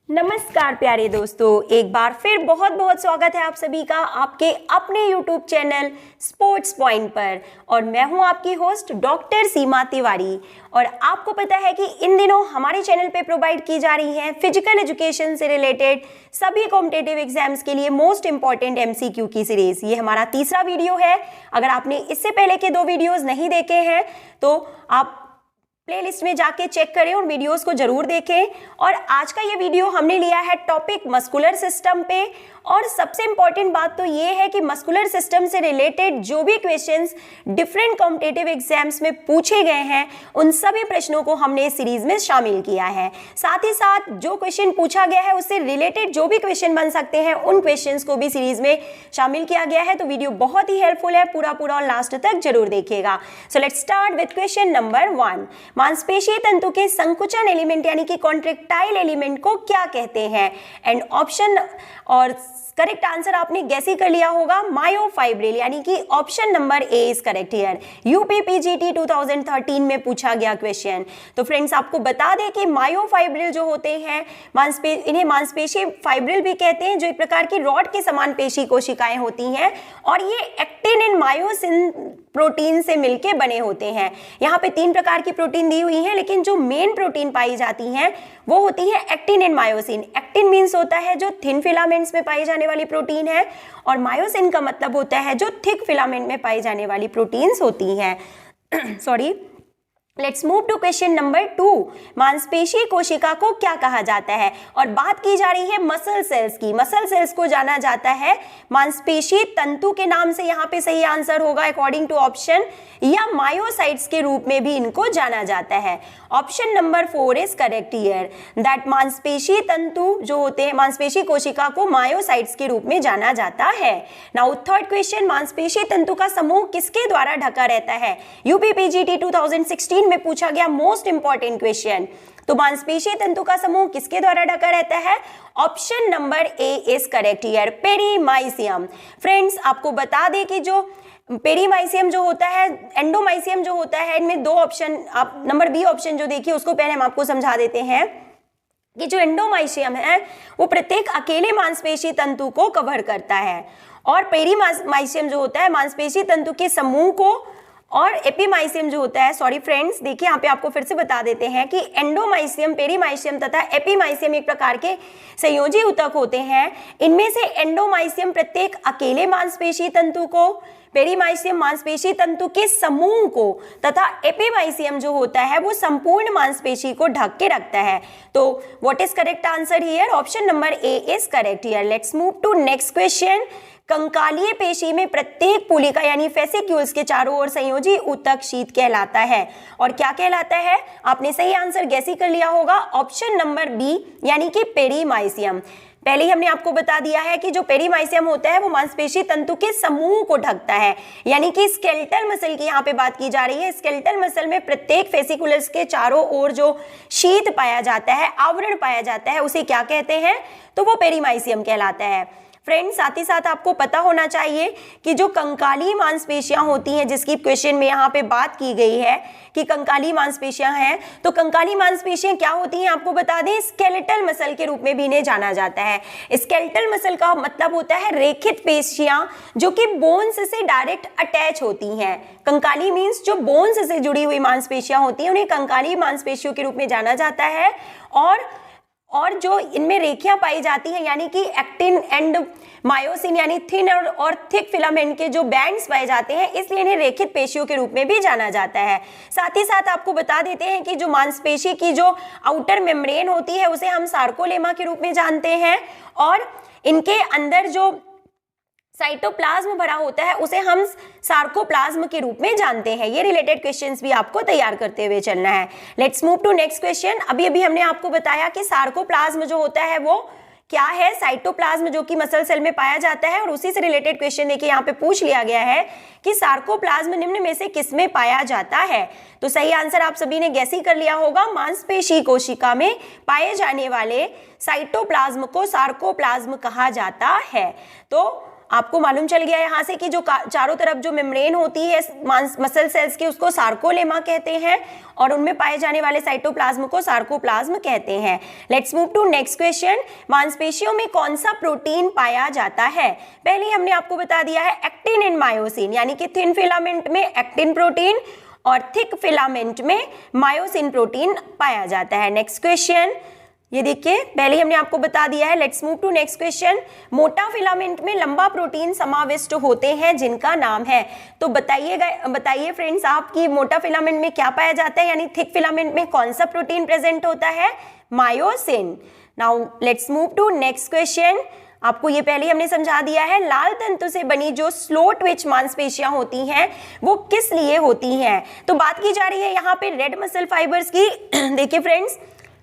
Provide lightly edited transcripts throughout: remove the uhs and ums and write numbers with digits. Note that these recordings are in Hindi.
नमस्कार प्यारे दोस्तों, एक बार फिर बहुत बहुत स्वागत है आप सभी का आपके अपने YouTube चैनल स्पोर्ट्स पॉइंट पर। और मैं हूं आपकी होस्ट डॉक्टर सीमा तिवारी। और आपको पता है कि इन दिनों हमारे चैनल पे प्रोवाइड की जा रही हैं फिजिकल एजुकेशन से रिलेटेड सभी कॉम्पिटिटिव एग्जाम्स के लिए मोस्ट इंपॉर्टेंट MCQ की सीरीज। ये हमारा तीसरा वीडियो है। अगर आपने इससे पहले के 2 वीडियोज नहीं देखे हैं तो आप प्लेलिस्ट में जाके चेक करें और वीडियोस को जरूर देखें। और आज का ये वीडियो हमने लिया है टॉपिक मस्कुलर सिस्टम पे। और सबसे इंपॉर्टेंट बात तो ये है कि मस्कुलर सिस्टम से रिलेटेड जो भी क्वेश्चंस डिफरेंट कॉम्पिटिटिव एग्जाम्स में पूछे गए हैं उन सभी प्रश्नों को हमने इस सीरीज में शामिल किया है। साथ ही साथ जो क्वेश्चन पूछा गया है उससे रिलेटेड जो भी क्वेश्चन बन सकते हैं उन क्वेश्चंस को भी सीरीज में शामिल किया गया है। तो वीडियो बहुत ही हेल्पफुल है, पूरा और लास्ट तक जरूर देखिएगा। So let's start with question number 1। मांसपेशीय तंतु के संकुचन एलिमेंट यानी कि कॉन्ट्रैक्टाइल एलिमेंट को क्या कहते हैं? एंड ऑप्शन और करेक्ट आंसर आपने गैस ही कर लिया होगा, मायोफाइब्रिल, यानी कि option number A is correct here. UPPGT 2013 में पूछा गया क्वेश्चन। तो फ्रेंड्स आपको बता दें कि मायोफाइब्रिल जो होते हैं इन्हें मांसपेशी फाइब्रिल भी कहते हैं, जो एक प्रकार की रॉड के समान पेशी कोशिकाएं होती हैं और ये एक्टिन एंड मायोसिन प्रोटीन से मिलके बने होते हैं। यहाँ पे 3 प्रकार की प्रोटीन दी हुई है, लेकिन जो मेन प्रोटीन पाई जाती हैं वो होती है actin and myosin. Actin means होता है जो थिन फिलामेंट्स में पाई जाने वाली प्रोटीन है, और मायोसिन का मतलब होता है जो थिक फिलामेंट में पाई जाने वाली प्रोटीन्स होती हैं। Sorry, let's move to question number 2। मांसपेशी कोशिका को क्या कहा जाता है? और बात की जा रही है मसल सेल्स की। मसल सेल्स को जाना जाता है मांसपेशी तंतु के नाम से। यहाँ पे सही आंसर होगा अकॉर्डिंग टू ऑप्शन, या मायोसाइट्स के रूप में भी इनको जाना जाता है। Option number 4 is correct here, that मांसपेशी तंतु जो होते हैं, मांसपेशी कोशिका को मायोसाइट्स के रूप में जाना जाता है। नाउ थर्ड क्वेश्चन, मांसपेशी तंतु का समूह किसके द्वारा ढका रहता है? यूपीपीजीटी 2016 में पूछा गया मोस्ट इंपॉर्टेंट क्वेश्चन। तो मांसपेशी तंतु का समूह किसके द्वारा ढका रहता है? Option number A is correct here, perimysium. Friends आपको बता दें कि जो पेरीमाइसियम जो होता है, एंडोमाइसियम जो होता है, इनमें 2 ऑप्शन, आप नंबर बी ऑप्शन जो देखिए उसको पहले हम आपको समझा देते हैं कि जो एंडोमाइसियम है वो प्रत्येक अकेले मांसपेशी तंतु को कवर करता है, और पेरीमाइसियम जो होता है मांसपेशी तंतु के समूह को, और एपीमाइसियम जो होता है, सॉरी फ्रेंड्स देखिए यहाँ पे आपको फिर से बता देते हैं कि एंडोमाइसियम, पेरीमाइसियम तथा एपीमाइसियम एक प्रकार के संयोजी ऊतक होते हैं। इनमें से एंडोमाइसियम प्रत्येक अकेले मांसपेशी तंतु को, पेरीमाइसियम मांसपेशी तंतु के समूह को, तथा एपीमाइसियम जो होता है वो संपूर्ण मांसपेशी को ढक के रखता है। तो what is correct answer here? Option number A is correct here. Let's move to next question. कंकालीय पेशी में प्रत्येक पुलिका यानी फेसिक्यूल्स के चारों ओर संयोजी ऊतक शीत कहलाता है। और क्या कहलाता है? आपने सही आंसर गैस ही कर लिया होगा, ऑप्शन नंबर बी यानी कि पेरीमाइसियम। पहले ही हमने आपको बता दिया है कि जो पेरीमाइसियम होता है वो मांसपेशी तंतु के समूह को ढकता है, यानी कि स्केलेटल मसल की यहाँ पे बात की जा रही है। स्केलेटल मसल में प्रत्येक फेसिकुलस के चारों ओर जो शीत पाया जाता है, आवरण पाया जाता है, उसे क्या कहते हैं? तो वो पेरीमाइसियम कहलाता है। फ्रेंड्स साथ ही साथ आपको पता होना चाहिए कि जो कंकाली मांसपेशियां होती हैं, जिसकी क्वेश्चन में यहाँ पे बात की गई है कि कंकाली मांसपेशियां हैं, तो कंकाली मांसपेशियां क्या होती हैं आपको बता दें, स्केलेटल मसल के रूप में भी इन्हें जाना जाता है। स्केलेटल मसल का मतलब होता है रेखित पेशियां जो कि बोन्स से डायरेक्ट अटैच होती हैं। कंकाली मीन्स जो बोन्स से जुड़ी हुई मांसपेशियां होती हैं उन्हें कंकाली मांसपेशियों के रूप में जाना जाता है। और जो इनमें रेखियां पाई जाती हैं यानी कि एक्टिन एंड मायोसिन यानी थिन और थिक फिलामेंट के जो बैंड्स पाए जाते हैं, इसलिए इन्हें रेखित पेशियों के रूप में भी जाना जाता है। साथ ही साथ आपको बता देते हैं कि जो मांसपेशी की जो आउटर मेम्ब्रेन होती है उसे हम सार्कोलेमा के रूप में जानते हैं, और इनके अंदर जो साइटोप्लाज्म भरा होता है उसे हम सार्कोप्लाज्म के रूप में जानते हैं। ये रिलेटेड क्वेश्चंस भी आपको तैयार करते हुए चलना है। Let's move to next question. अभी हमने आपको बताया कि सार्कोप्लाज्म जो होता है वो क्या है? साइटोप्लाज्म जो कि मसल सेल में पाया जाता है। और उसी से रिलेटेड क्वेश्चन देखिए यहाँ पे पूछ लिया गया है कि सार्कोप्लाज्म निम्न में से किसमें पाया जाता है? तो सही आंसर आप सभी ने गैस ही कर लिया होगा, मांसपेशी कोशिका में पाए जाने वाले साइटोप्लाज्म को सार्कोप्लाज्म कहा जाता है। तो आपको मालूम चल गया यहाँ से कि जो चारों तरफ जो मेम्ब्रेन होती है मसल सेल्स की उसको सार्कोलेमा कहते हैं और उनमें पाए जाने वाले साइटोप्लाज्म को सार्कोप्लाज्म कहते हैं। Let's move to next question. मांसपेशियों में कौन सा प्रोटीन पाया जाता है? पहले हमने आपको बता दिया है एक्टिन एंड मायोसिन, यानी कि थिन फिलामेंट में एक्टिन प्रोटीन और थिक फिलामेंट में मायोसिन प्रोटीन पाया जाता है। नेक्स्ट क्वेश्चन, ये देखिए पहले हमने आपको बता दिया है। Let's move to next question. मोटा फिलामेंट में लंबा प्रोटीन समाविष्ट होते हैं जिनका नाम है, तो बताइए फ्रेंड्स आप कि मोटा फिलामेंट में क्या पाया जाता है, यानी थिक फिलामेंट में कौन सा प्रोटीन प्रेजेंट होता है? Myosin. Now let's move to next question. आपको ये पहले हमने समझा दिया है, लाल तंतु से बनी जो स्लो ट्विच मांसपेशियां होती हैं वो किस लिए होती हैं? तो बात की जा रही है यहाँ पे रेड मसल फाइबर्स की। देखिए फ्रेंड्स,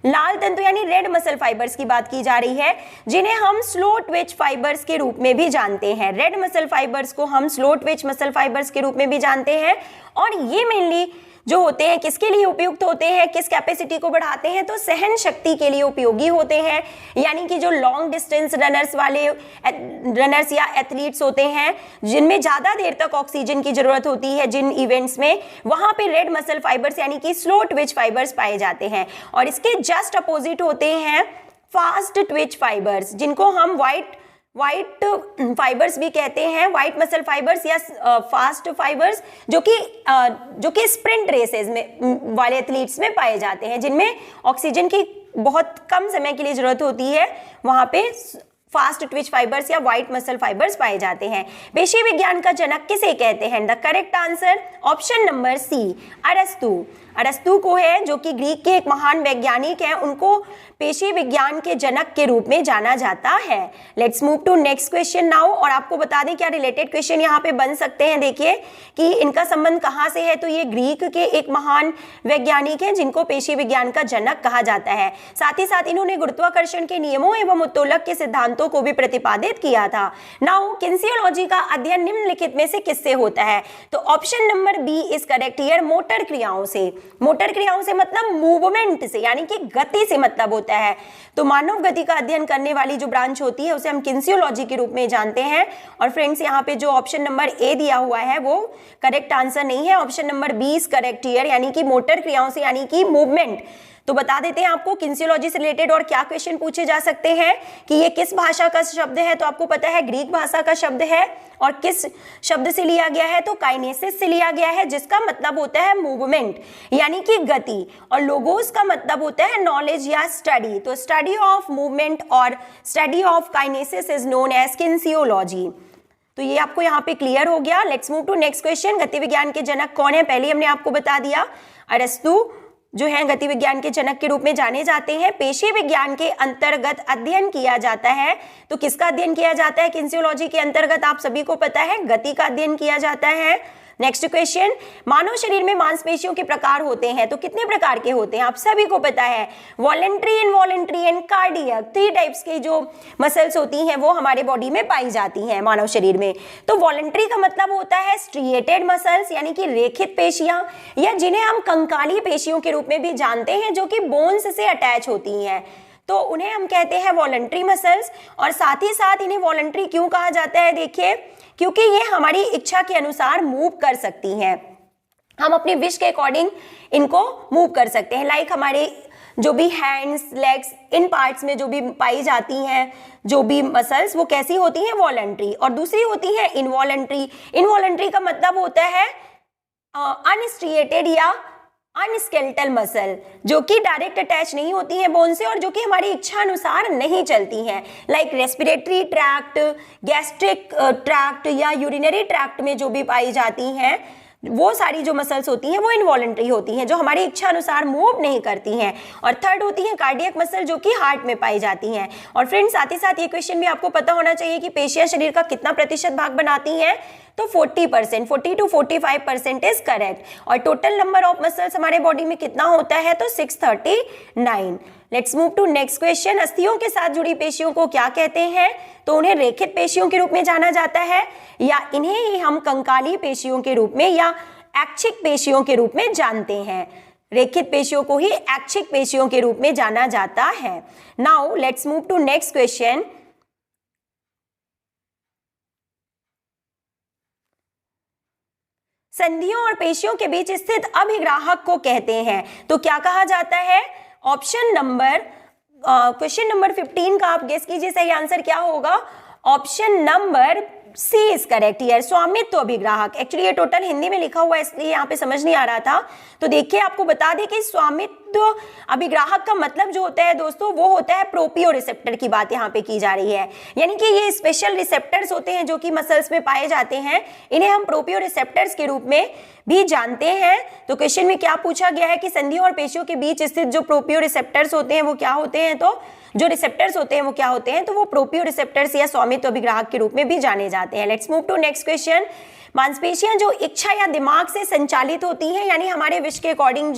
लाल तंतु यानी रेड मसल फाइबर्स की बात की जा रही है, जिन्हें हम स्लो ट्विच फाइबर्स के रूप में भी जानते हैं। रेड मसल फाइबर्स को हम स्लो ट्विच मसल फाइबर्स के रूप में भी जानते हैं और ये मेनली जो होते हैं किसके लिए उपयुक्त होते हैं, किस कैपेसिटी को बढ़ाते हैं? तो सहन शक्ति के लिए उपयोगी होते हैं, यानी कि जो लॉन्ग डिस्टेंस रनर्स या एथलीट्स होते हैं जिनमें ज्यादा देर तक ऑक्सीजन की जरूरत होती है जिन इवेंट्स में, वहां पे रेड मसल फाइबर्स यानी कि स्लो ट्विच फाइबर्स पाए जाते हैं। और इसके जस्ट अपोजिट होते हैं फास्ट ट्विच फाइबर्स, जिनको हम व्हाइट फाइबर्स भी कहते हैं, व्हाइट मसल फाइबर्स या फास्ट फाइबर्स, जो कि स्प्रिंट रेसेस में वाले एथलीट्स में पाए जाते हैं, जिनमें ऑक्सीजन की बहुत कम समय के लिए जरूरत होती है, वहां पे फास्ट ट्विच फाइबर्स या व्हाइट मसल फाइबर्स पाए जाते हैं। पेशी विज्ञान का जनक किसे कहते हैं? The correct answer option number C, अरस्तु। अरस्तु को है, जो कि ग्रीक के एक महान वैज्ञानिक हैं, उनको पेशी विज्ञान के जनक के रूप में जाना जाता है। Let's move to next question now. और आपको बता दें क्या रिलेटेड क्वेश्चन यहाँ पे बन सकते हैं। देखिए कि इनका संबंध कहाँ से है, तो ये ग्रीक के एक महान वैज्ञानिक हैं जिनको पेशी विज्ञान का जनक कहा जाता है। साथ ही साथ इन्होंने गुरुत्वाकर्षण के नियमों एवं उत्तोलक के सिद्धांतों को भी प्रतिपादित किया था। नाउ किनेसियोलॉजी का अध्ययन निम्नलिखित में से किससे होता है? तो option number B is correct here, motor क्रियाओं से। मोटर क्रियाओं से मतलब मूवमेंट से, यानी कि गति से मतलब होता है। तो मानव गति का अध्ययन करने वाली जो ब्रांच होती है उसे हम किनेसियोलॉजी के रूप में जानते हैं। और फ्रेंड्स यहाँ पे जो ऑप्शन नंबर ए दिया हुआ है वो करेक्ट आंसर नहीं है, option number B is correct here, यानी कि मोटर क्रियाओं से यानी कि मूवमेंट। तो बता देते हैं आपको किनेसियोलॉजी से रिलेटेड और क्या क्वेश्चन पूछे जा सकते हैं कि ये किस भाषा का शब्द है, तो आपको पता है ग्रीक भाषा का शब्द है। और किस शब्द से लिया गया है, तो काइनेसिस से लिया गया है, जिसका मतलब होता है मूवमेंट यानी कि गति। और लोगोस का मतलब होता है नॉलेज या स्टडी। तो स्टडी ऑफ मूवमेंट और study of kinesis is known as kinesiology. तो ये आपको यहाँ पे क्लियर हो गया। Let's move to next question. गति विज्ञान के जनक कौन है? पहले हमने आपको बता दिया, अरस्तु जो है गति विज्ञान के जनक के रूप में जाने जाते हैं। पेशी विज्ञान के अंतर्गत अध्ययन किया जाता है, तो किसका अध्ययन किया जाता है? किनेसियोलॉजी के अंतर्गत आप सभी को पता है गति का अध्ययन किया जाता है। नेक्स्ट क्वेश्चन, मानव शरीर में मांसपेशियों के प्रकार होते हैं, तो कितने प्रकार के होते हैं? आप सभी को पता है, voluntary, involuntary and cardiac, 3 types के जो मसल्स होती हैं वो हमारे बॉडी में पाई जाती हैं मानव शरीर में। तो वॉलेंट्री का मतलब होता है स्ट्रिएटेड मसल्स, यानी कि रेखित पेशियां, या जिन्हें हम कंकाली पेशियों के रूप में भी जानते हैं, जो कि बोन्स से अटैच होती हैं, तो उन्हें हम कहते हैं वॉलेंट्री मसल्स। और साथ ही साथ इन्हें वॉलेंट्री क्यों कहा जाता है? देखिए, क्योंकि ये हमारी इच्छा के अनुसार मूव कर सकती हैं, हम अपने विश के अकॉर्डिंग इनको मूव कर सकते हैं। लाइक हमारे जो भी हैंड्स, लेग्स, इन पार्ट्स में जो भी पाई जाती हैं जो भी मसल्स, वो कैसी होती हैं? वॉलेंट्री। और दूसरी होती है इनवॉलेंट्री। इनवॉलेंट्री का मतलब होता है अनस्ट्रिएटेड या अनस्केलेटल मसल, जो कि डायरेक्ट अटैच नहीं होती हैं बोन से और जो कि हमारी इच्छा अनुसार नहीं चलती हैं। Like respiratory tract, gastric tract या यूरिनरी ट्रैक्ट में जो भी पाई जाती हैं, वो सारी जो मसल्स होती हैं वो इनवॉलेंट्री होती हैं, जो हमारी इच्छा अनुसार मूव नहीं करती हैं। और थर्ड होती है कार्डियक मसल, जो कि हार्ट में पाई जाती हैं। और फ्रेंड्स साथ ही साथ ये क्वेश्चन भी आपको पता होना चाहिए कि पेशियां शरीर का कितना प्रतिशत भाग बनाती हैं, तो 40%, 40 to 45% इज करेक्ट। और टोटल नंबर ऑफ मसल्स हमारे बॉडी में कितना होता है, तो 639। Let's move to next question. अस्थियों के साथ जुड़ी पेशियों को क्या कहते हैं? तो उन्हें रेखित पेशियों के रूप में जाना जाता है, या इन्हें ही हम कंकाली पेशियों के रूप में या ऐच्छिक पेशियों के रूप में जानते हैं। रेखित पेशियों को ही ऐच्छिक पेशियों के रूप में जाना जाता है। Now let's move to next question. संधियों और पेशियों के बीच स्थित अभिग्राहक को कहते हैं? तो क्या कहा जाता है? ऑप्शन नंबर क्वेश्चन नंबर 15 का आप गेस कीजिए सही आंसर क्या होगा। Option number C is correct here, स्वामित्व अभिग्राहक। एक्चुअली ये टोटल हिंदी में लिखा हुआ है इसलिए यहाँ पे समझ नहीं आ रहा था। तो देखिए आपको बता दें कि स्वामित्व अभिग्राहक का मतलब जो होता है दोस्तों वो होता है प्रोपियो रिसेप्टर की बात यहाँ पे की जा रही है। यानी कि ये स्पेशल रिसेप्टर्स होते हैं जो कि मसल्स में पाए जाते हैं, इन्हें हम प्रोपियो रिसेप्टर्स के रूप में भी जानते हैं। तो क्वेश्चन में क्या पूछा गया है कि संधियों और पेशियों के बीच स्थित जो प्रोपियो रिसेप्टर्स होते हैं वो क्या होते हैं? तो जो रिसेप्टर्स होते हैं वो क्या होते हैं? तो वो प्रोपियो रिसेप्टर्स या स्वामित्व अभिग्राहक के रूप में भी जाने जाते हैं। Let's move to next question. मांसपेशियां जो इच्छा या दिमाग से संचालित होती हैं, यानी हमारे विश के अकॉर्डिंग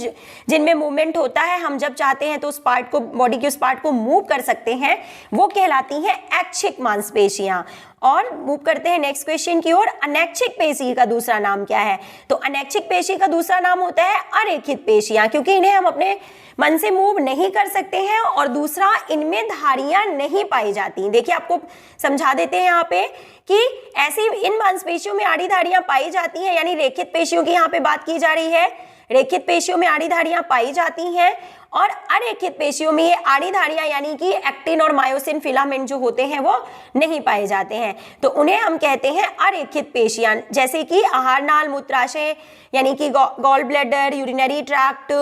जिनमें मूवमेंट होता है, हम जब चाहते हैं तो उस पार्ट को, बॉडी के उस पार्ट को मूव कर सकते हैं, वो कहलाती हैं ऐच्छिक मांसपेशियां। और मूव करते हैं नेक्स्ट क्वेश्चन की ओर। अनैच्छिक पेशी का दूसरा नाम क्या है? तो अनैच्छिक पेशी का दूसरा नाम होता है अरेखित पेशियां, क्योंकि इन्हें हम अपने मन से मूव नहीं कर सकते हैं और दूसरा इनमें धारियां नहीं पाई जाती। देखिए आपको समझा देते हैं यहाँ पे कि ऐसी इन मांसपेशियों में आड़ी धारियां पाई जाती हैं, यानी रेखित पेशियों की यहाँ पे बात की जा रही है। रेखित पेशियों में आड़ी धारियां पाई जाती हैं और अरेखित पेशियों में ये आड़ी धारियां यानी कि एक्टिन और मायोसिन फिलामेंट जो होते हैं वो नहीं पाए जाते हैं, तो उन्हें हम कहते हैं अरेखित पेशियां। जैसे कि आहार नाल, मूत्राशय यानी कि गॉल ब्लैडर, यूरिनरी ट्रैक्ट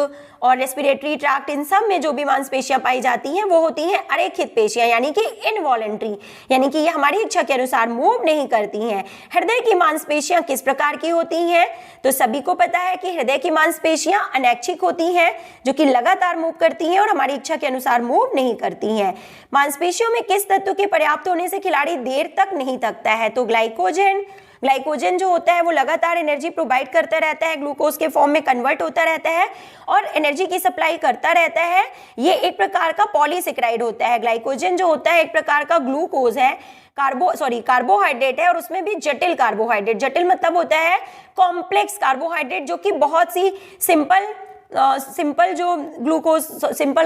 और रेस्पिरेटरी ट्रैक्ट, इन सब में जो भी मांसपेशियां पाई जाती हैं वो होती हैं अरेखित पेशियां, यानी कि इनवॉलेंट्री, यानी कि ये हमारी इच्छा के अनुसार मूव नहीं करती हैं। हृदय की मांसपेशियां किस प्रकार की होती हैं? तो सभी को पता है कि हृदय की मांसपेशियां अनैच्छिक होती हैं, जो कि लगातार मूव करती हैं और हमारी इच्छा के अनुसार मूव नहीं करती हैं। मांसपेशियों में किस तत्व के पर्याप्त होने से खिलाड़ी देर तक नहीं थकता है? तो ग्लाइकोजन जो होता है वो लगातार एनर्जी प्रोवाइड करता रहता है, ग्लूकोज के फॉर्म में कन्वर्ट होता रहता है और एनर्जी की सप्लाई करता रहता है। ये एक प्रकार का पॉलीसेकेराइड होता है। ग्लाइकोजन जो होता है एक प्रकार का ग्लूकोज है, कार्बोहाइड्रेट है और उसमें भी जटिल कार्बोहाइड्रेट। जटिल मतलब होता है कॉम्प्लेक्स कार्बोहाइड्रेट, जो कि बहुत सी सिंपल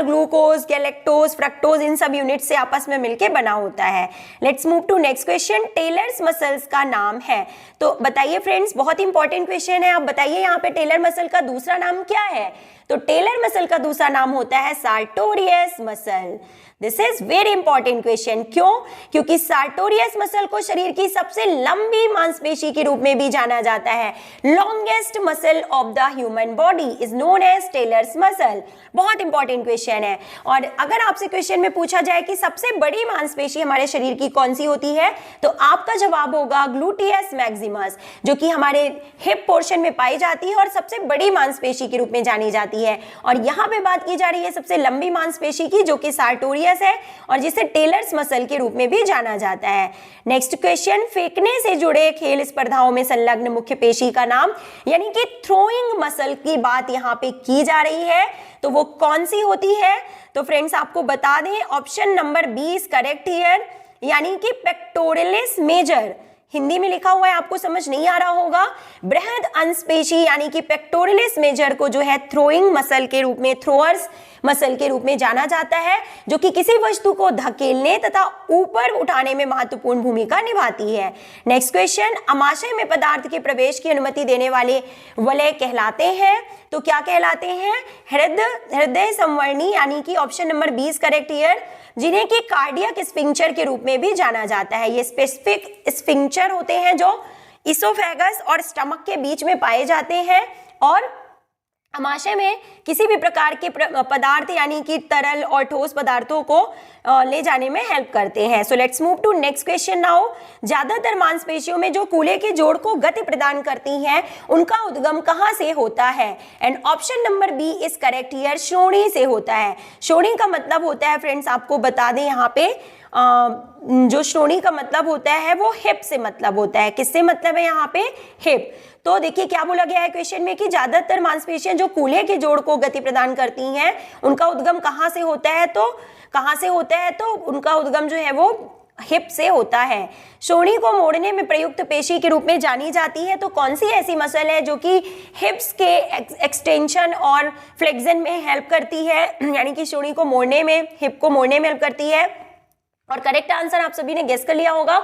ग्लूकोज, गैलेक्टोज, फ्रक्टोज, इन सब यूनिट से आपस में मिलके बना होता है। Let's move to next question. Tailor's muscles का नाम है? तो बताइए फ्रेंड्स, बहुत इंपॉर्टेंट क्वेश्चन है। आप बताइए यहाँ पे टेलर मसल का दूसरा नाम क्या है? तो टेलर मसल का दूसरा नाम होता है sartorius muscle. This is very important question. क्यों? क्योंकि सार्टोरियस मसल को शरीर की सबसे लंबी मांसपेशी के रूप में भी जाना जाता है। Longest muscle of the human body is known as tailor's muscle. बहुत इंपॉर्टेंट क्वेश्चन है। और अगर आपसे क्वेश्चन में पूछा जाए कि सबसे बड़ी मांसपेशी हमारे शरीर की कौन सी होती है, तो आपका जवाब होगा ग्लूटियस मैक्सिमस, जो कि हमारे हिप पोर्शन में पाई जाती है और सबसे बड़ी मांसपेशी के रूप में जानी जाती है। और यहाँ पे बात की जा रही है सबसे लंबी मांसपेशी की, जो कि सार्टोरियस है और जिसे टेलर्स मसल के रूप में भी जाना जाता है। Next question. फेंकने से जुड़े खेल स्पर्धाओं में संलग्न मुख्य पेशी का नाम, यानी कि थ्रोइंग मसल की बात यहाँ पे की जा रही है, तो वो कौन सी होती है? तो फ्रेंड्स आपको बता दें, option number B is correct here, यानी कि पेक्टोरलिस मेजर। हिंदी में लिखा हुआ है, आपको समझ नहीं आ रहा होगा। बृहद अंशपेशी यानी कि पेक्टोरलिस मेजर को जो है थ्रोइंग मसल के रूप में, थ्रोअर्स मसल के रूप में जाना जाता है, जो कि किसी वस्तु को धकेलने तथा ऊपर उठाने में महत्वपूर्ण भूमिका निभाती है। Next question. अमाशय में पदार्थ के प्रवेश की अनुमति देने वाले वलय कहलाते हैं? तो क्या कहलाते हैं? हृदय संवर्णी, यानी कि ऑप्शन नंबर 20 करेक्ट हियर, जिन्हें कि कार्डियक स्फिंक्टर के रूप में भी जाना जाता है। ये स्पेसिफिक स्फिंक्टर होते हैं जो इसोफेगस और स्टमक के बीच में पाए जाते हैं और अमाशय में किसी भी प्रकार के पदार्थ यानी कि तरल और ठोस पदार्थों को ले जाने में हेल्प करते हैं। So let's move to next question now. ज्यादातर मांसपेशियों में जो कूल्हे के जोड़ को गति प्रदान करती हैं, उनका उद्गम कहां से होता है? And option number B is correct here, श्रोणी से होता है। श्रोणी का मतलब होता है फ्रेंड्स, आपको बता दें यहाँ पे जो श्रोणी का मतलब होता है वो हिप से मतलब होता है। किससे मतलब है यहाँ पे? हिप। तो देखिए क्या बोला गया है क्वेश्चन में कि ज्यादातर मांसपेशियां जो कूल्हे के जोड़ को गति प्रदान करती हैं, उनका उद्गम कहां से होता है? तो उनका उद्गम जो है वो हिप से होता है। श्रोणी को मोड़ने में प्रयुक्त पेशी के रूप में जानी जाती है। तो कौन सी ऐसी मसल है जो कि हिप्स के एक्सटेंशन और फ्लेक्शन में हेल्प करती है, यानी कि श्रोणी को मोड़ने में, हिप को मोड़ने में हेल्प करती है? और करेक्ट आंसर आप सभी ने गेस कर लिया होगा,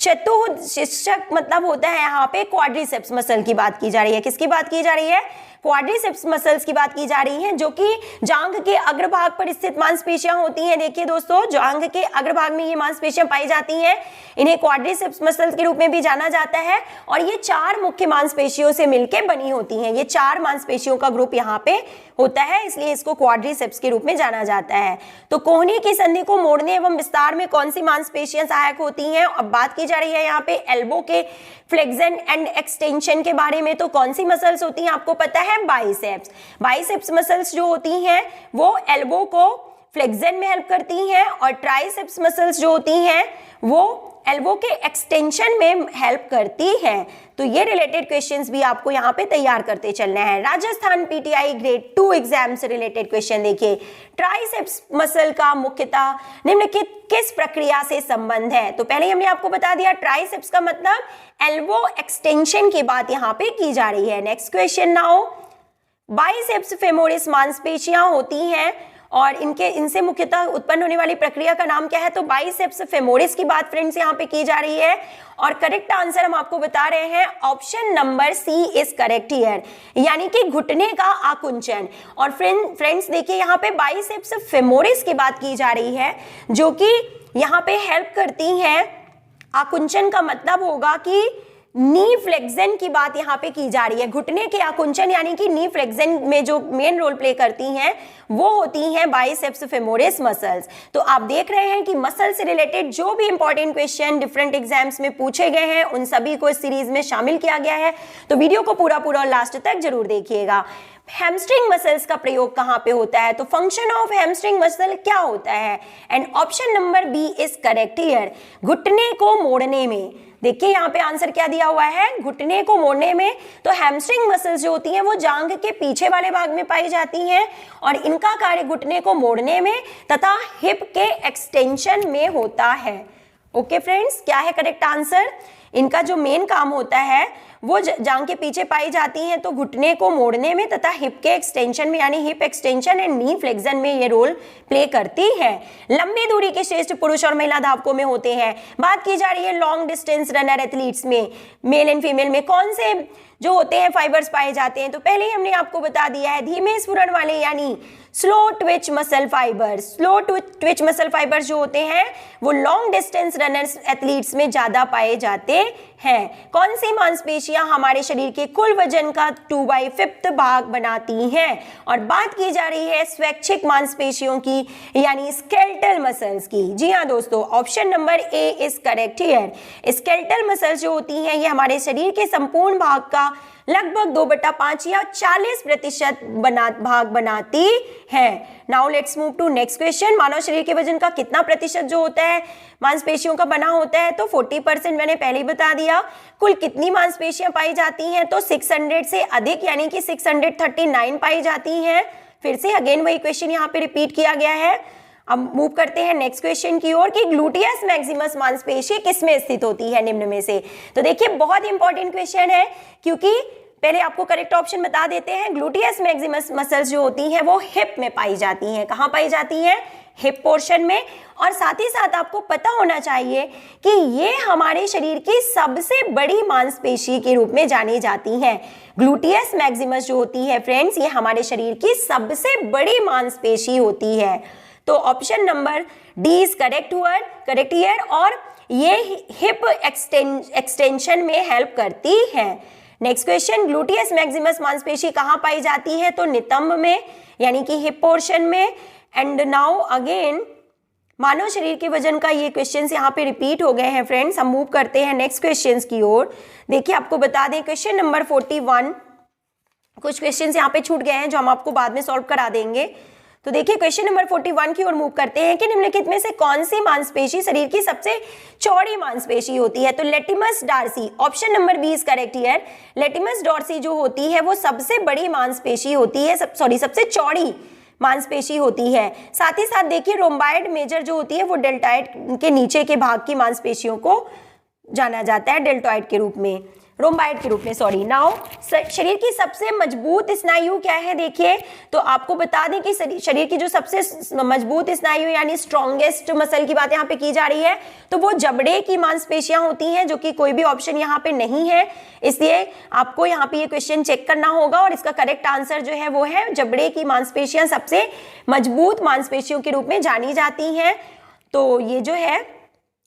चतुःशिश्चक मतलब होता है यहाँ पे क्वाड्रिसेप्स मसल की बात की जा रही है। किसकी बात की जा रही है? क्वाड्रिसेप्स मसल्स की बात की जा रही है, जो कि जांघ के अग्रभाग पर स्थित मांसपेशियां होती हैं। देखिए दोस्तों, जांघ के अग्रभाग में ये मांसपेशियां पाई जाती हैं, इन्हें क्वाड्रिसेप्स मसल्स के रूप में भी जाना जाता है। और ये 4 मुख्य मांसपेशियों से मिलकर बनी होती हैं। ये 4 मांसपेशियों का ग्रुप यहाँ पे होता है, इसलिए इसको क्वाड्रिसेप्स के रूप में जाना जाता है। तो कोहनी की संधि को मोड़ने एवं विस्तार में कौन सी मांसपेशियां सहायक होती हैं? अब बात की जा रही है यहाँ पे एल्बो के फ्लेक्शन एंड एक्सटेंशन के बारे में। तो कौन सी मसल्स होती हैं आपको पता है? बाइसेप्स। बाइसेप्स मसल्स जो होती हैं वो एल्बो को फ्लेक्शन में हेल्प करती हैं, और ट्राइसेप्स मसल्स जो होती हैं वो एल्बो के एक्सटेंशन में हेल्प करती हैं। तो ये रिलेटेड क्वेश्चंस भी आपको यहाँ पे तैयार करते चलना है। राजस्थान पीटीआई ग्रेड 2 एग्जाम से रिलेटेड क्वेश्चन देखिए, ट्राइसेप्स मसल का मुख्यतः निम्नलिखित किस प्रक्रिया से संबंध है? तो पहले हमने आपको बता दिया, ट्राइसेप्स का मतलब एल्बो एक्सटेंशन की बात यहाँ पे की जा रही है। Next question now, biceps femoris मांसपेशियां होती हैं और इनसे मुख्यतः उत्पन्न होने वाली प्रक्रिया का नाम क्या है? तो बाइसेप्स फेमोरिस की बात फ्रेंड्स यहाँ पे की जा रही है, और करेक्ट आंसर हम आपको बता रहे हैं, option number C is correct here, यानी कि घुटने का आकुंचन। और फ्रेंड्स देखिए, यहाँ पे बाइसेप्स फेमोरिस की बात की जा रही है, जो कि यहाँ पे हेल्प करती हैं। आकुंचन का मतलब होगा कि नी फ्लेक्शन की बात यहाँ पे की जा रही है। घुटने के आकुंचन यानी कि नी फ्लेक्शन में जो मेन रोल प्ले करती हैं वो होती हैं बाइसेप्स फेमोरिस मसल्स। तो आप देख रहे हैं कि मसल से रिलेटेड जो भी इंपॉर्टेंट क्वेश्चन डिफरेंट एग्जाम्स में पूछे गए हैं उन सभी को इस सीरीज में शामिल किया गया है। तो वीडियो को पूरा और लास्ट तक जरूर देखिएगा। हैमस्ट्रिंग मसल्स का प्रयोग कहां पे होता है? तो फंक्शन ऑफ हैमस्ट्रिंग मसल क्या होता है? And option number B is correct here, घुटने को मोड़ने में। देखिए यहाँ पे आंसर क्या दिया हुआ है, घुटने को मोड़ने में। तो हैमस्ट्रिंग मसल्स जो होती हैं वो जांघ के पीछे वाले भाग में पाई जाती हैं, और इनका कार्य घुटने को मोड़ने में तथा हिप के एक्सटेंशन में होता है। ओके फ्रेंड्स, क्या है करेक्ट आंसर? इनका जो मेन काम होता है वो जांघ के पीछे पाई जाती हैं, तो घुटने को मोड़ने में तथा हिप के एक्सटेंशन में, यानी hip extension and knee flexion में ये रोल प्ले करती है। लंबी दूरी के श्रेष्ठ पुरुष और महिला धावकों में होते हैं। बात की जा रही है लॉन्ग डिस्टेंस रनर एथलीट्स में, मेल एंड फीमेल में कौन से जो होते हैं फाइबर्स पाए जाते हैं? तो पहले ही हमने आपको बता दिया है, धीमे स्फुरण वाले यानी slow Twitch muscle fibres. Slow Twitch muscle fibres जो होते हैं वो लॉन्ग डिस्टेंस रनर्स एथलीट्स में ज्यादा पाए जाते हैं। कौन सी मांसपेशियां हमारे शरीर के कुल वजन का 2/5 भाग बनाती हैं? और बात की जा रही है स्वैच्छिक मांसपेशियों की, यानी स्केलेटल मसल्स की। जी हाँ दोस्तों, option number A is correct here. Skeletal muscles जो होती हैं ये हमारे शरीर के संपूर्ण भाग का लगभग 2/5 या 40% भाग बनाती है। Now let's move to next question. मानव शरीर के वजन का कितना प्रतिशत जो होता है मांसपेशियों का बना होता है? तो 40% मैंने पहले ही बता दिया। कुल कितनी मांसपेशियां पाई जाती हैं? तो 600 से अधिक, यानी कि 639 पाई जाती हैं। फिर से अगेन वही क्वेश्चन यहाँ पे रिपीट किया गया है। अब मूव करते हैं नेक्स्ट क्वेश्चन की ओर कि ग्लूटियस मैक्सिमस मांसपेशी किसमें स्थित होती है निम्न में से? तो देखिए बहुत इंपॉर्टेंट क्वेश्चन है, क्योंकि पहले आपको करेक्ट ऑप्शन बता देते हैं। ग्लूटियस मैक्सिमस मसल्स जो होती हैं वो हिप में पाई जाती हैं। कहाँ पाई जाती हैं? हिप पोर्शन में। और साथ ही साथ आपको पता होना चाहिए कि ये हमारे शरीर की सबसे बड़ी मांसपेशी के रूप में जानी जाती हैं। ग्लूटियस मैक्सिमस जो होती है फ्रेंड्स, ये हमारे शरीर की सबसे बड़ी मांसपेशी होती है। तो option number D is correct here, और ये हिप एक्सटेंशन में हेल्प करती है। नेक्स्ट क्वेश्चन, ग्लूटियस मैक्सिमस मांसपेशी कहाँ पाई जाती है? तो नितंब में, यानी कि हिप पोर्शन में। एंड नाउ अगेन मानव शरीर के वजन का ये क्वेश्चंस यहाँ पे रिपीट हो गए हैं फ्रेंड्स। हम मूव करते हैं नेक्स्ट क्वेश्चंस की ओर। देखिए आपको बता दें क्वेश्चन नंबर 41, कुछ क्वेश्चंस यहाँ पे छूट गए हैं जो हम आपको बाद में सॉल्व करा देंगे। तो देखिए क्वेश्चन नंबर 41 की ओर मूव करते हैं कि निम्नलिखित में से कौन सी मांसपेशी शरीर की सबसे चौड़ी मांसपेशी होती है? तो latissimus dorsi, option number B is correct here. Latissimus dorsi जो होती है वो सबसे बड़ी मांसपेशी होती है, सबसे चौड़ी मांसपेशी होती है। साथ ही साथ देखिए रोम्बाइड मेजर जो होती है वो डेल्टॉइड के नीचे के भाग की मांसपेशियों को जाना जाता है डेल्टॉइड के रूप में। रोम्बाइड के रूप में, सॉरी। नाउ शरीर की सबसे मजबूत स्नायु क्या है, देखिए तो आपको बता दें कि शरीर की जो सबसे मजबूत स्नायु यानी स्ट्रॉन्गेस्ट मसल की बात यहाँ पे की जा रही है, तो वो जबड़े की मांसपेशियां होती हैं, जो कि कोई भी ऑप्शन यहाँ पे नहीं है, इसलिए आपको यहाँ पे ये क्वेश्चन चेक करना होगा और इसका करेक्ट आंसर जो है वो है जबड़े की मांसपेशियां सबसे मजबूत मांसपेशियों के रूप में जानी जाती हैं। तो ये जो है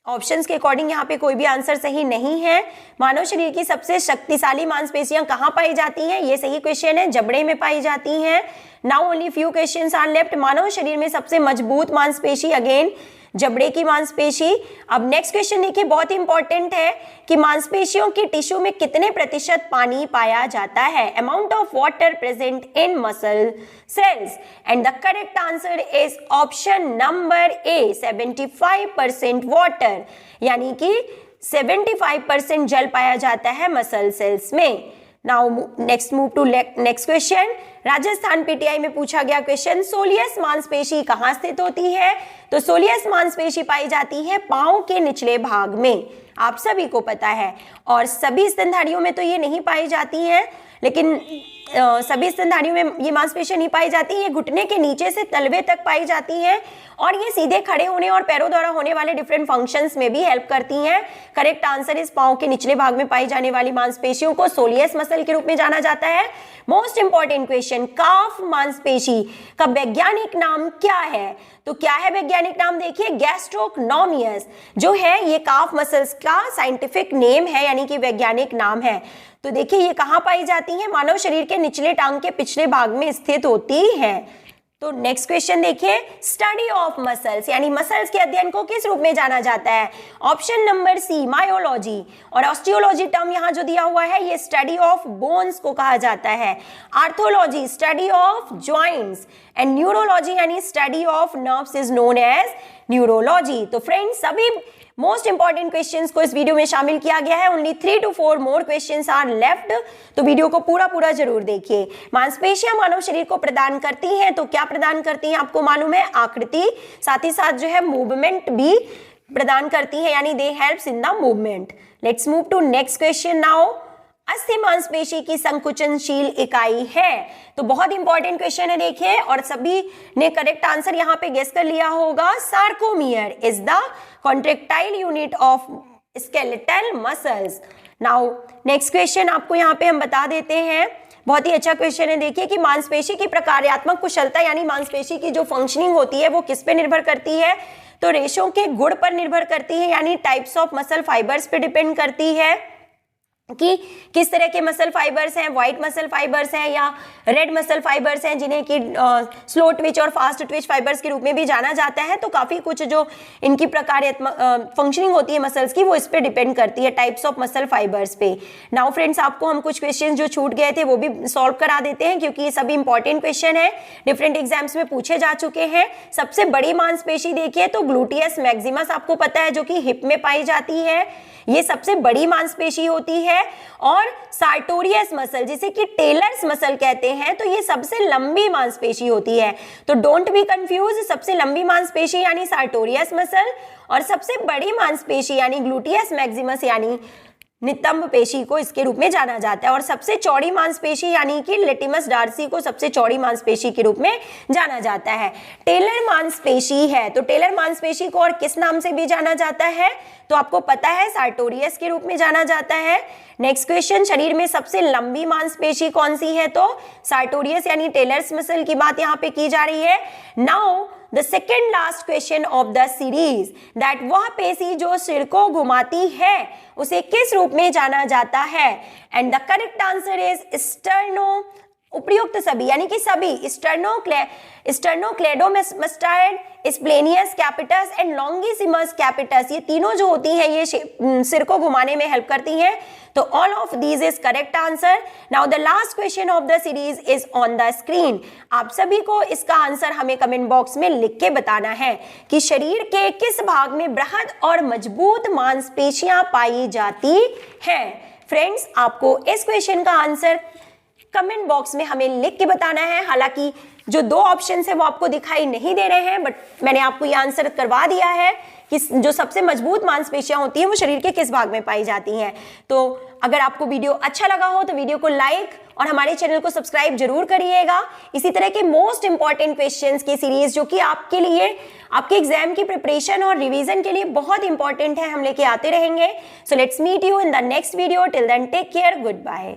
ऑप्शंस के अकॉर्डिंग यहाँ पे कोई भी आंसर सही नहीं है। मानव शरीर की सबसे शक्तिशाली मांसपेशियां कहाँ पाई जाती हैं, ये सही क्वेश्चन है, जबड़े में पाई जाती हैं। Now only few questions are left. मानव शरीर में सबसे मजबूत मांसपेशी, अगेन जबड़े की मांसपेशी। अब नेक्स्ट क्वेश्चन देखिए, बहुत इंपॉर्टेंट है कि मांसपेशियों की टिश्यू में कितने प्रतिशत पानी पाया जाता है, amount of water present in muscle cells, and the correct answer is option number A 75% water, यानी कि 75% जल पाया जाता है मसल सेल्स में। Now next move to next question. Rajasthan PTI में पूछा गया क्वेश्चन, सोलियस मांसपेशी कहाँ स्थित होती है, तो सोलियस मांसपेशी पाई जाती है पांव के निचले भाग में, आप सभी को पता है। और सभी स्तनधारियों में तो ये नहीं पाई जाती है, लेकिन सभी स्तनधारियों में ये मांसपेशियां नहीं पाई जाती, ये घुटने के नीचे से तलवे तक पाई जाती हैं और ये सीधे खड़े होने और पैरों द्वारा होने वाले डिफरेंट फंक्शंस में भी हेल्प करती हैं। करेक्ट आंसर इस पांव के निचले भाग में पाई जाने वाली मांसपेशियों को सोलियस मसल के रूप में जाना जाता है। मोस्ट इंपॉर्टेंट क्वेश्चन, काफ मांसपेशी का वैज्ञानिक नाम क्या है, तो क्या है वैज्ञानिक नाम, देखिए गैस्ट्रोक्नोमियस जो है ये काफ मसल्स का साइंटिफिक नेम है, यानी कि वैज्ञानिक नाम है। तो देखिए ये कहाँ पाई जाती है, मानव शरीर के निचले टांग के पिछले भाग में स्थित होती है। तो नेक्स्ट क्वेश्चन देखिए, स्टडी ऑफ मसल्स यानी मसल्स के अध्ययन को किस रूप में जाना जाता है, ऑप्शन नंबर सी मायोलॉजी, और ऑस्टियोलॉजी टर्म यहाँ जो दिया हुआ है ये स्टडी ऑफ बोन्स को कहा जाता है, arthrology study of joints, and neurology यानी study of nerves is known as neurology. तो फ्रेंड्स सभी मोस्ट इंपॉर्टेंट क्वेश्चंस को इस वीडियो में शामिल किया गया है। Only 3 to 4 more questions are left, तो वीडियो को पूरा जरूर देखिए। मांसपेशियां मानव शरीर को प्रदान करती हैं, तो क्या प्रदान करती हैं आपको मालूम है, आकृति, साथ ही साथ जो है मूवमेंट भी प्रदान करती है, यानी they helps in the movement. Let's move to next question now. अस्थि मांसपेशी की संकुचनशील इकाई है, तो बहुत इंपॉर्टेंट क्वेश्चन है देखिए, और सभी ने करेक्ट आंसर यहाँ पे गेस कर लिया होगा। Sarcomere is the contractile unit of skeletal muscles. Now next question आपको यहाँ पे हम बता देते हैं, बहुत ही अच्छा क्वेश्चन है, देखिए कि मांसपेशी की प्रकार्यात्मक कुशलता यानी मांसपेशी की जो फंक्शनिंग होती है वो किस पे निर्भर करती है, तो रेशों के गुण पर निर्भर करती है, यानी टाइप्स ऑफ मसल फाइबर्स पे डिपेंड करती है कि किस तरह के मसल फाइबर्स हैं, व्हाइट मसल फाइबर्स हैं या रेड मसल फाइबर्स हैं, जिन्हें कि स्लो ट्विच और फास्ट ट्विच फाइबर्स के रूप में भी जाना जाता है। तो काफी कुछ जो इनकी प्रकार्यात्मक फंक्शनिंग होती है मसल्स की वो इस पे डिपेंड करती है, टाइप्स ऑफ मसल फाइबर्स पे। नाउ फ्रेंड्स आपको हम कुछ क्वेश्चन जो छूट गए थे वो भी सॉल्व करा देते हैं, क्योंकि ये सभी इंपॉर्टेंट क्वेश्चन है, डिफरेंट एग्जाम्स में पूछे जा चुके हैं। सबसे बड़ी मांसपेशी देखिए तो ग्लूटियस मैक्सिमस आपको पता है, जो कि हिप में पाई जाती है, ये सबसे बड़ी मांसपेशी होती है। और सार्टोरियस मसल जिसे कि टेलर्स मसल कहते हैं, तो ये सबसे लंबी मांसपेशी होती है। तो डोंट बी कंफ्यूज, सबसे लंबी मांसपेशी यानी सार्टोरियस मसल, और सबसे बड़ी मांसपेशी यानी ग्लूटियस मैक्सिमस यानी नितंब पेशी को इसके रूप में जाना जाता है। और सबसे चौड़ी मांसपेशी यानी कि लेटिमस डार्सी को सबसे चौड़ी मांसपेशी के रूप में जाना जाता है। टेलर मांसपेशी है, तो टेलर मांसपेशी को और किस नाम से भी जाना जाता है, तो आपको पता है सार्टोरियस के रूप में जाना जाता है। नेक्स्ट क्वेश्चन, शरीर में सबसे लंबी मांसपेशी कौन सी है, तो सार्टोरियस यानी टेलर्स मसल की बात यहाँ पे की जा रही है। Now the second last question of the series, that वह पेशी जो सिर को घुमाती है उसे किस रूप में जाना जाता है, and the correct answer is sterno, उपयुक्त सभी यानी कि सभी, स्टर्नोक्लेडोमास्टाइड, स्प्लेनियस कैपिटस एंड लॉन्गिसिमस कैपिटस, ये तीनों जो होती हैं ये सिर को घुमाने में हेल्प करती हैं। तो all of these is correct answer. Now the last question of the series is on the screen. आप सभी को इसका आंसर हमें कमेंट बॉक्स में लिख के बताना है कि शरीर के किस भाग में बृहद और मजबूत मांसपेशियां पाई जाती हैं। फ्रेंड्स आपको इस क्वेश्चन का आंसर कमेंट बॉक्स में हमें लिख के बताना है। हालांकि जो 2 ऑप्शन है वो आपको दिखाई नहीं दे रहे हैं, बट मैंने आपको ये आंसर करवा दिया है कि जो सबसे मजबूत मांसपेशियां होती हैं वो शरीर के किस भाग में पाई जाती हैं। तो अगर आपको वीडियो अच्छा लगा हो तो वीडियो को लाइक और हमारे चैनल को सब्सक्राइब जरूर करिएगा। इसी तरह के मोस्ट इंपॉर्टेंट क्वेश्चंस की सीरीज जो कि आपके लिए, आपके एग्जाम की प्रिपरेशन और रिवीजन के लिए बहुत इंपॉर्टेंट है, हम लेके आते रहेंगे। So let's meet you in the next video. Till then take care, good bye.